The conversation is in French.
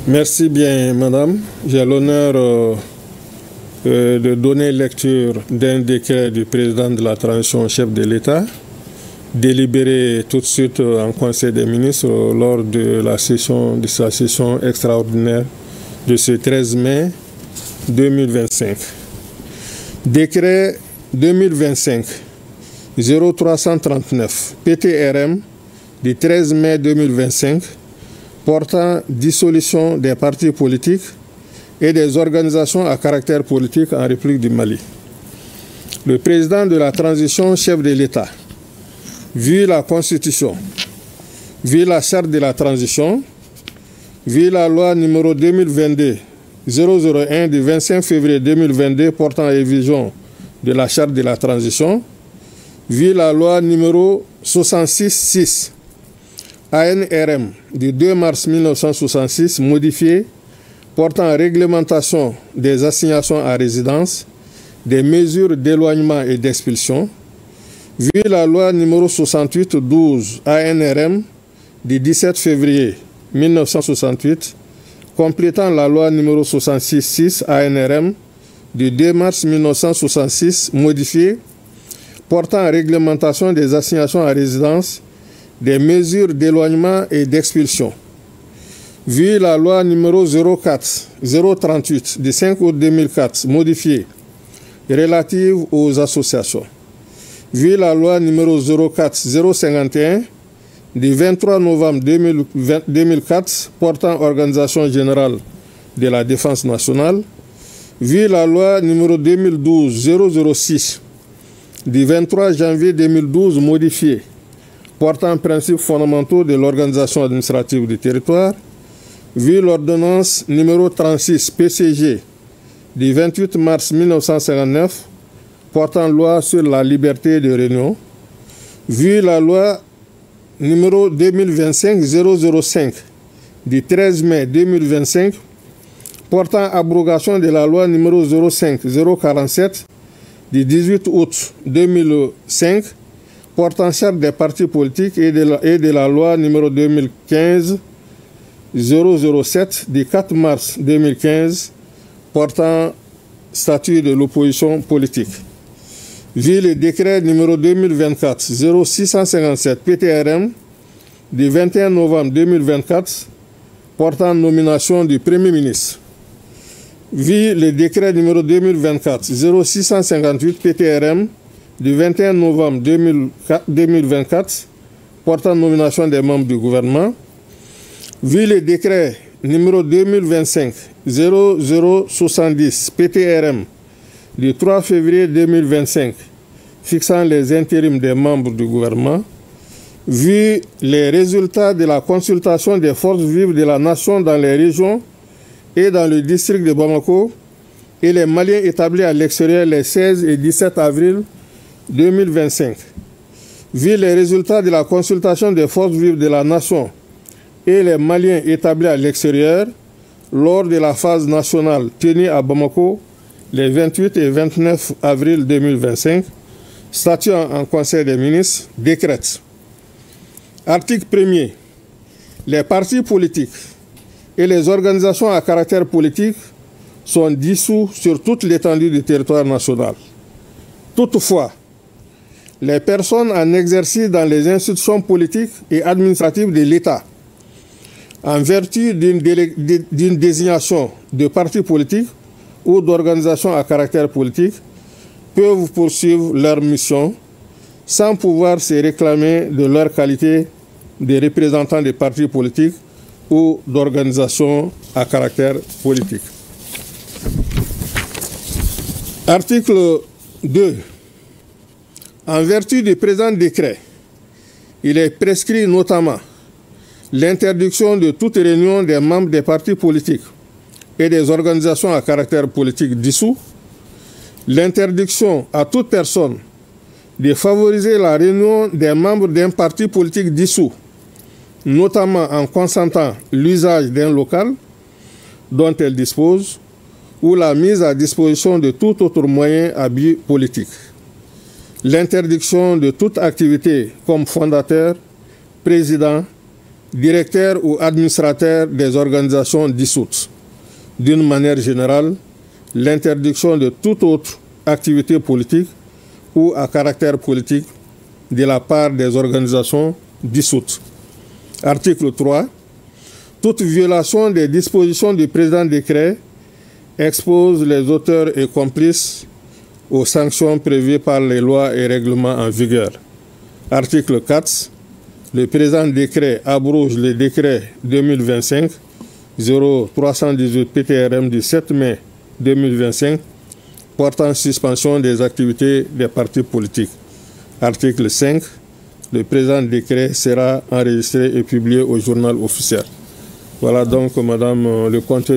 Merci bien, madame. J'ai l'honneur de donner lecture d'un décret du président de la transition, chef de l'État, délibéré tout de suite en Conseil des ministres lors de sa session extraordinaire de ce 13 mai 2025. Décret 2025-0339 PTRM du 13 mai 2025 portant dissolution des partis politiques et des organisations à caractère politique en République du Mali. Le président de la transition, chef de l'État, vu la Constitution, vu la charte de la transition, vu la loi numéro 2022-001 du 25 février 2022 portant révision de la charte de la transition, vu la loi numéro 66-6 ANRM du 2 mars 1966 modifiée portant réglementation des assignations à résidence, des mesures d'éloignement et d'expulsion, vu la loi numéro 68-12 ANRM du 17 février 1968, complétant la loi numéro 66-6 ANRM du 2 mars 1966 modifiée, portant réglementation des assignations à résidence, des mesures d'éloignement et d'expulsion. Vu la loi numéro 04-038 du 5 août 2004 modifiée, relative aux associations. Vu la loi numéro 04-051 du 23 novembre 2004 portant organisation générale de la défense nationale. Vu la loi numéro 2012-006 du 23 janvier 2012 modifiée, portant principes fondamentaux de l'organisation administrative du territoire, vu l'ordonnance numéro 36 PCG du 28 mars 1959, portant loi sur la liberté de réunion, vu la loi numéro 2025-005 du 13 mai 2025, portant abrogation de la loi numéro 05-047 du 18 août 2005, portant charte des partis politiques et de la loi numéro 2015-007 du 4 mars 2015, portant statut de l'opposition politique. Vu le décret numéro 2024-0657 PTRM du 21 novembre 2024, portant nomination du Premier ministre. Vu le décret numéro 2024-0658 PTRM du 21 novembre 2024, portant nomination des membres du gouvernement. Vu le décret numéro 2025-0070 PTRM du 3 février 2025, fixant les intérims des membres du gouvernement. Vu les résultats de la consultation des forces vives de la nation dans les régions et dans le district de Bamako et les Maliens établis à l'extérieur les 16 et 17 avril 2025. Vu les résultats de la consultation des forces vives de la nation et les Maliens établis à l'extérieur lors de la phase nationale tenue à Bamako les 28 et 29 avril 2025, statuant en Conseil des ministres, décrète. Article 1er. Les partis politiques et les organisations à caractère politique sont dissous sur toute l'étendue du territoire national. Toutefois, les personnes en exercice dans les institutions politiques et administratives de l'État, en vertu d'une désignation de parti politique ou d'organisations à caractère politique, peuvent poursuivre leur mission sans pouvoir se réclamer de leur qualité de représentants des partis politiques ou d'organisations à caractère politique. Article 2. En vertu du présent décret, il est prescrit notamment l'interdiction de toute réunion des membres des partis politiques et des organisations à caractère politique dissous, l'interdiction à toute personne de favoriser la réunion des membres d'un parti politique dissous, notamment en consentant l'usage d'un local dont elle dispose ou la mise à disposition de tout autre moyen à but politique. L'interdiction de toute activité comme fondateur, président, directeurs ou administrateurs des organisations dissoutes. D'une manière générale, l'interdiction de toute autre activité politique ou à caractère politique de la part des organisations dissoutes. Article 3. Toute violation des dispositions du présent décret expose les auteurs et complices aux sanctions prévues par les lois et règlements en vigueur. Article 4. Le présent décret abroge le décret 2025-0318 PTRM du 7 mai 2025 portant suspension des activités des partis politiques. Article 5. Le présent décret sera enregistré et publié au journal officiel. Voilà donc, madame, le contenu.